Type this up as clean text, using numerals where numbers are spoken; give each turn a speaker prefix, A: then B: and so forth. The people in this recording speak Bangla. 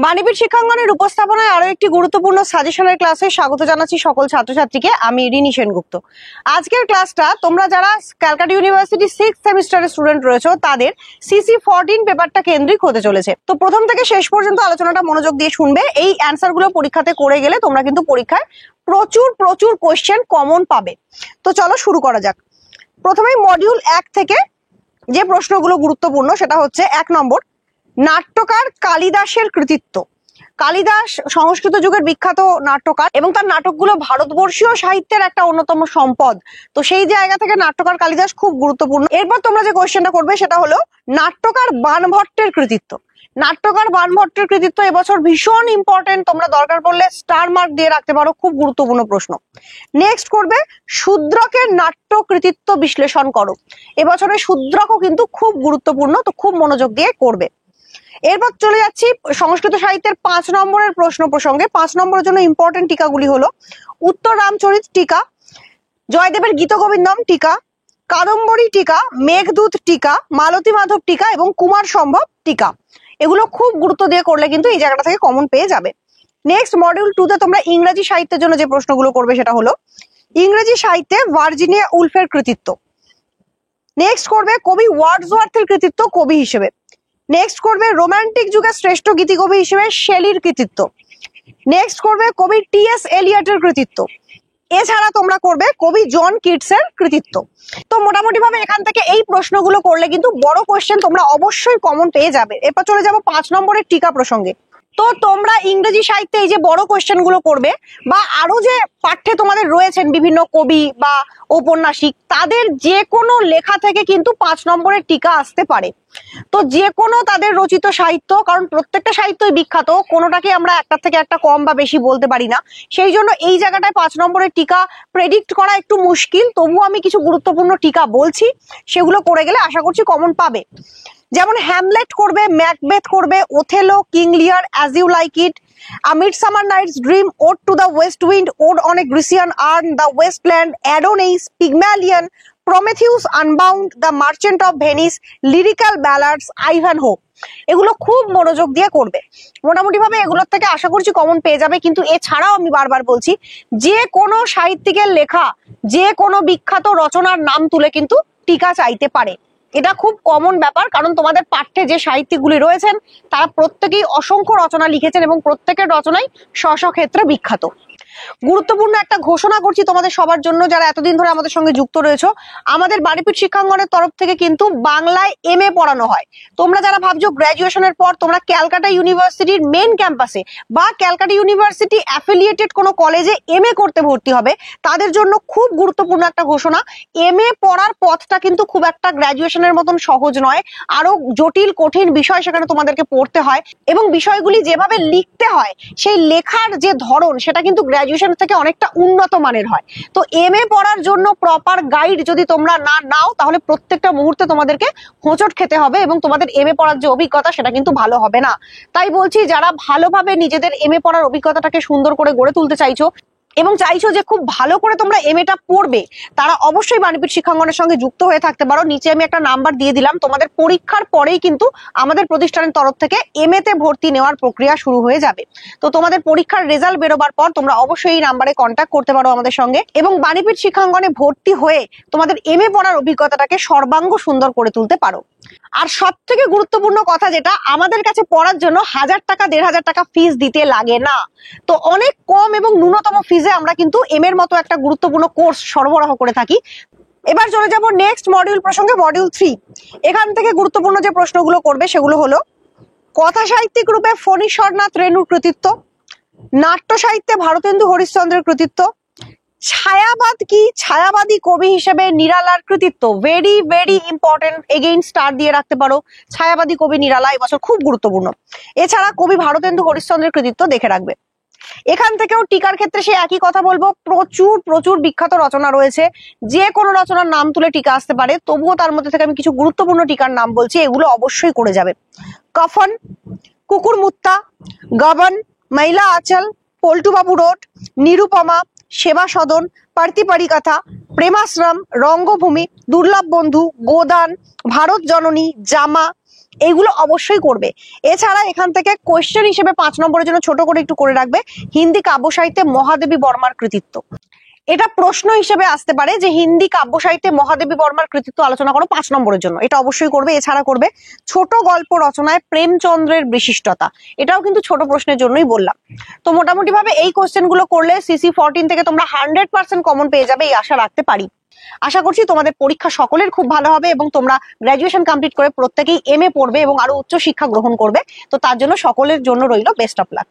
A: বাণীপীঠ শিক্ষাঙ্গনের উপস্থাপনায় আরো একটি গুরুত্বপূর্ণ সাজেশনের ক্লাসে স্বাগত জানাচ্ছি সকল ছাত্রছাত্রীকে। আমি রিনি সেনগুপ্ত। আজকের ক্লাসটা তোমরা যারা ক্যালকাটা ইউনিভার্সিটি 6th সেমিস্টারের স্টুডেন্ট রয়েছে তাদের সিসি 14 পেপারটা কেন্দ্রিক হতে চলেছে। তো প্রথম থেকে শেষ পর্যন্ত আলোচনাটা মনোযোগ দিয়ে শুনবে। এই অ্যান্সার গুলো পরীক্ষাতে করে গেলে তোমরা কিন্তু পরীক্ষায় প্রচুর প্রচুর কোশ্চেন কমন পাবে। তো চলো শুরু করা যাক। প্রথমেই মডিউল 1 থেকে যে প্রশ্নগুলো গুরুত্বপূর্ণ সেটা হচ্ছে 1 নম্বর, নাট্যকার কালিদাসের কৃতিত্ব। কালিদাস সংস্কৃত যুগের বিখ্যাত নাট্যকার এবং তার নাটকগুলো ভারতবর্ষীয় সাহিত্যের একটা অন্যতম সম্পদ। তো সেই জায়গা থেকে নাট্যকার কালিদাস খুব গুরুত্বপূর্ণ। এরপর তোমরা যে কোশ্চেনটা করবে সেটা হলো নাট্যকার বাণভট্টের কৃতিত্ব। নাট্যকার বাণভট্টের কৃতিত্ব এবছর ভীষণ ইম্পর্টেন্ট, তোমরা দরকার পড়লে স্টার মার্ক দিয়ে রাখতে পারো, খুব গুরুত্বপূর্ণ প্রশ্ন। নেক্সট করবে শূদ্রকের নাট্য কৃতিত্ব বিশ্লেষণ করো। এবছরের শূদ্রকও কিন্তু খুব গুরুত্বপূর্ণ, তো খুব মনোযোগ দিয়ে করবে। এরপর চলে যাচ্ছি সংস্কৃত সাহিত্যের 5 নম্বরের প্রশ্ন প্রসঙ্গে। 5 নম্বরের জন্য ইম্পর্টেন্ট টিকাগুলি হলো উত্তর রামচরিত টিকা, জয়দেবের গীতগোবিন্দম টিকা, কাদম্বরী টিকা, মেঘদূত টিকা, মালতী মাধব টিকা এবং কুমার সম্ভব টিকা। এগুলো খুব গুরুত্ব দিয়ে করলে কিন্তু এই জায়গাটা থেকে কমন পেয়ে যাবে। নেক্সট মডিউল 2 তে তোমরা ইংরেজি সাহিত্যের জন্য যে প্রশ্নগুলো করবে সেটা হলো ইংরেজি সাহিত্যে ভার্জিনিয়া উলফের কৃতিত্ব। নেক্সট করবে কবি ওয়ার্ডসওয়ার্থের কৃতিত্ব কবি হিসেবে। নেক্সট করবে রোমান্টিক যুগের শ্রেষ্ঠ গীতিকবি হিসেবে শেলির কৃতিত্ব। নেক্সট করবে কবি টি.এস. এলিয়টের কৃতিত্ব। এছাড়া তোমরা করবে কবি জন কিটসের কৃতিত্ব। তো মোটামুটি ভাবে এখান থেকে এই প্রশ্নগুলো করলে কিন্তু বড় কোশ্চেন তোমরা অবশ্যই কমন পেয়ে যাবে। এরপর চলে যাবো 5 নম্বরের টিকা প্রসঙ্গে। তো তোমরা ইংরেজি সাহিত্যে এই যে বড় কোশ্চেন গুলো করবে বা আরো যে পাঠ্যে তোমাদের রয়েছেন বিভিন্ন কবি বা ঔপন্যাসিক, তাদের যে কোনো লেখা থেকে কিন্তু 5 নম্বরের টিকা আসতে পারে। তো যে কোনো তাদের রচিত সাহিত্য, কারণ প্রত্যেকটা সাহিত্যই বিখ্যাত, কোনোটাকে আমরা একটা থেকে একটা কম বা বেশি বলতে পারি না, সেই জন্য এই জায়গাটায় 5 নম্বরের টিকা প্রেডিক্ট করা একটু মুশকিল। তবুও আমি কিছু গুরুত্বপূর্ণ টিকা বলছি, সেগুলো করে গেলে আশা করছি কমন পাবে। যেমন হ্যামলেট করবে, ম্যাকবেথ করবে, Othello, King Lear, as you like it, a midsummer night's dream, ode to the west wind, ode on a Grecian urn, the wasteland, Adonis, Pygmalion, Prometheus unbound, the merchant of Venice, lyrical ballads, Ivanhoe. এগুলো খুব মনোযোগ দিয়ে করবে। মোটামুটি ভাবে এগুলোর থেকে আশা করছি কমন পেয়ে যাবে। কিন্তু এছাড়াও আমি বারবার বলছি, যে কোনো সাহিত্যিকের লেখা যে কোনো বিখ্যাত রচনার নাম তুলে কিন্তু টিকা চাইতে পারে। এটা খুব কমন ব্যাপার, কারণ তোমাদের পাঠ্যে যে সাহিত্যিকগুলি রয়েছেন তারা প্রত্যেকেই অসংখ্য রচনা লিখেছেন এবং প্রত্যেকের রচনাই স্ব ক্ষেত্রে বিখ্যাত। গুরুত্বপূর্ণ একটা ঘোষণা করছি তোমাদের সবার জন্য, যারা এতদিন ধরে আমাদের সঙ্গে যুক্ত রয়েছে। আমাদের বাণীপীঠ শিক্ষাঙ্গনের তরফ থেকে কিন্তু বাংলায় এমএ পড়ানো হয়। তোমরা যারা ভাবছো গ্র্যাজুয়েশনের পর তোমরা ক্যালকাটা ইউনিভার্সিটির মেন ক্যাম্পাসে বা ক্যালকাটা ইউনিভার্সিটি অ্যাফিলিয়েটেড কোনো কলেজে এমএ করতে ভর্তি হবে, তাদের জন্য খুব গুরুত্বপূর্ণ একটা ঘোষণা। এমএ পড়ার পথটা কিন্তু খুব একটা গ্র্যাজুয়েশনের মতন সহজ নয়, আরো জটিল কঠিন বিষয় সেখানে তোমাদেরকে পড়তে হয় এবং বিষয়গুলি যেভাবে লিখতে হয় সেই লেখার যে ধরন সেটা কিন্তু গ্র্যাজুয়েশন থেকে অনেকটা উন্নত মানের হয়। তো এমএ পড়ার জন্য প্রপার গাইড যদি তোমরা না নাও তাহলে প্রত্যেকটা মুহূর্তে তোমাদেরকে হোঁচট খেতে হবে এবং তোমাদের এমএ পড়ার যে অভিজ্ঞতা সেটা কিন্তু ভালো হবে না। তাই বলছি, যারা ভালোভাবে নিজেদের এমএ পড়ার অভিজ্ঞতাটাকে সুন্দর করে গড়ে তুলতে চাইছো এবং চাইছো যে খুব ভালো করে তোমরা এমএটা পড়বে, তারা অবশ্যই বাণীপীঠ শিক্ষাঙ্গনের সঙ্গে যুক্ত হয়ে থাকতে পারো। নিচে আমি একটা নাম্বার দিয়ে দিলাম, তোমাদের পরীক্ষার পরেই কিন্তু আমাদের প্রতিষ্ঠানের তরফ থেকে এমএতে ভর্তি নেওয়ার প্রক্রিয়া শুরু হয়ে যাবে। তো তোমাদের পরীক্ষার রেজাল্ট বেরোবার পর তোমরা অবশ্যই এই নাম্বারে কন্ট্যাক্ট করতে পারো আমাদের সঙ্গে এবং বাণীপীঠ শিক্ষাঙ্গনে ভর্তি হয়ে তোমাদের এমএ পড়ার অভিজ্ঞতাটাকে সর্বাঙ্গ সুন্দর করে তুলতে পারো। আর সব থেকে গুরুত্বপূর্ণ কথা যেটা, আমাদের কাছে পড়ার জন্য 1000 টাকা 1500 টাকা ফিস দিতে লাগে না। তো অনেক কম এবং ন্যূনতম ফিজে আমরা কিন্তু এম এর মতো একটা গুরুত্বপূর্ণ কোর্স সরবরাহ করে থাকি। এবার চলে যাব নেক্সট মডিউল প্রসঙ্গে, মডিউল 3। এখান থেকে গুরুত্বপূর্ণ যে প্রশ্নগুলো করবে সেগুলো হলো কথা সাহিত্যিক রূপে ফণীশ্বরনাথ রেণুর কৃতিত্ব, নাট্য সাহিত্যে ভারতেন্দু হরিশ্চন্দ্রের কৃতিত্ব, ছায়াবাদ কি, ছায়াবাদী কবি হিসেবে নিরালার কৃতিত্ব। Very very important, again star দিয়ে রাখতে পারো। ছায়াবাদী কবি নিরালা এবছর খুব গুরুত্বপূর্ণ। এছাড়া কবি ভারতেন্দু হরিশ্চন্দ্রের কৃতিত্ব দেখে রাখবে। এখান থেকেও টিকার ক্ষেত্রে সে একই কথা বলবো, প্রচুর প্রচুর বিখ্যাত রচনা রয়েছে, যে কোনো রচনার নাম তুলে টিকা আসতে পারে। তবুও তার মধ্যে থেকে আমি কিছু গুরুত্বপূর্ণ টিকার নাম বলছি, এগুলো অবশ্যই করে যাবে। কফন, কুকুর মুত্তা, গবন, মহিলা আচল, পল্টুবাবু রোড, নিরুপমা, সেবা সদন, পার্তিপারি কথা, প্রেমাশ্রম, রঙ্গভূমি, দুর্লভ বন্ধু, গোদান, ভারত জননী, জামা, এইগুলো অবশ্যই করবে। এছাড়া এখান থেকে কোয়েশ্চেন হিসেবে 5 নম্বরের জন্য ছোট করে একটু করে রাখবে হিন্দি কাব্য সাহিত্যে মহাদেবী বর্মার কৃতিত্ব। এটা প্রশ্ন হিসেবে আসতে পারে যে হিন্দি কাব্য সাহিত্যে মহাদেবী বর্মার কৃতিত্ব আলোচনা করো 5 নম্বরের জন্য, এটা অবশ্যই করবে। এছাড়া করবে ছোট গল্প রচনায় প্রেমচন্দ্রের বিশিষ্টতা, এটাও কিন্তু ছোট প্রশ্নের জন্যই বললাম। তো মোটামুটি ভাবে এই কোশ্চেন গুলো করলে CC14 থেকে তোমরা 100% কমন পেয়ে যাবে, এই আশা রাখতে পারি। আশা করছি তোমাদের পরীক্ষা সকলের খুব ভালো হবে এবং তোমরা গ্রাজুয়েশন কমপ্লিট করে প্রত্যেকেই MA পড়বে এবং আরো উচ্চ শিক্ষা গ্রহণ করবে। তো তার জন্য সকলের জন্য রইল বেস্ট অফ লাক।